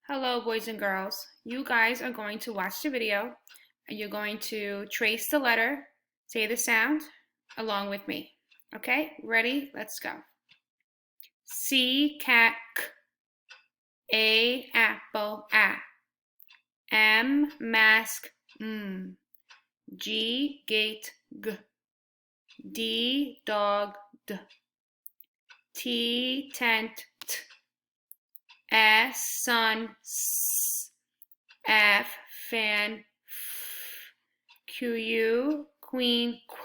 Hello, boys and girls. You guys are going to watch the video and you're going to trace the letter, say the sound along with me. Okay, ready? Let's go. C, cat, k. A, apple, a. M, mask, m. G, gate, g. D, dog, d. T, tent, t. S, sun, s. F, fan, f. Q, queen, qu.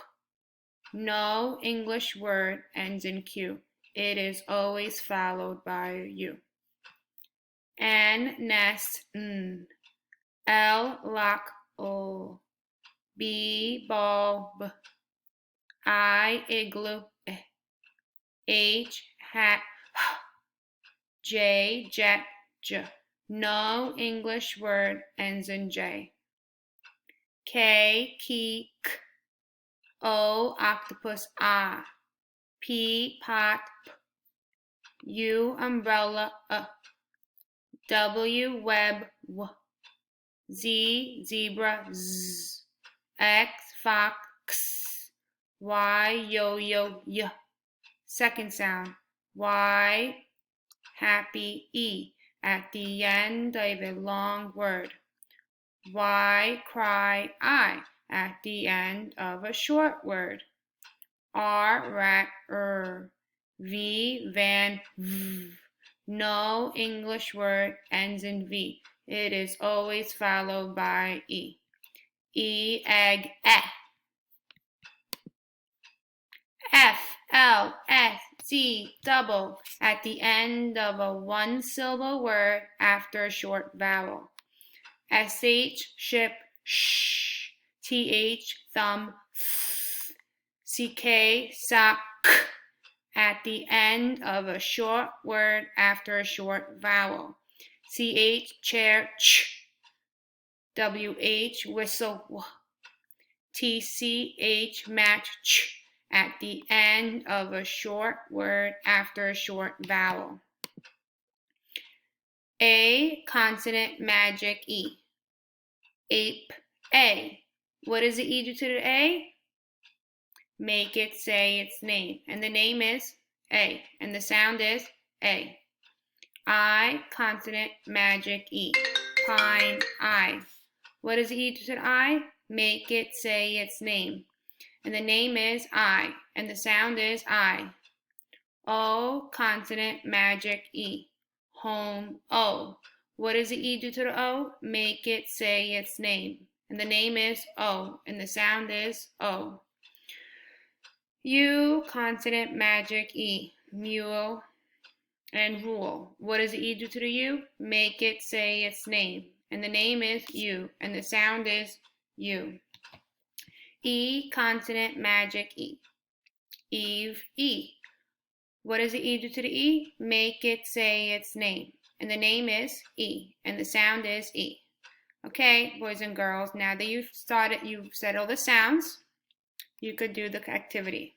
No English word ends in Q. It is always followed by U. N, nest, n. L, lock, l. B, ball, b. I, igloo, eh. H, hat, h. J, jet, j. No English word ends in J. K, key, k. O, octopus, ah. P, pot, p. U, umbrella, W, web, w. Z, zebra, z. X, fox, x. Y, yo-yo, y. Second sound, Y, happy, E, at the end of a long word. Y, cry, I, at the end of a short word. R, rat, V, van, v. No English word ends in V. It is always followed by E. E, egg, eh. F, L, S, Z, double, at the end of a one-syllable word after a short vowel. SH, ship, sh. TH, thumb, th. CK, sock, k, at the end of a short word after a short vowel. CH, chair, ch. WH, whistle, w. TCH, match, ch, at the end of a short word after a short vowel. A, consonant, magic, E. Ape, A. What does the E do to the A? Make it say its name. And the name is A. And the sound is A. I, consonant, magic, E. Pine, I. What does the E do to the I? Make it say its name. And the name is I. And the sound is I. O, consonant, magic, E. Home, O. What does the E do to the O? Make it say its name. And the name is O. And the sound is O. U, consonant, magic, E. Mule and rule. What does the E do to the U? Make it say its name. And the name is U. And the sound is U. E, consonant, magic, E. Eve, E. What does the E do to the E? Make it say its name. And the name is E. And the sound is E. Okay, boys and girls, now that you've said all the sounds, you could do the activity.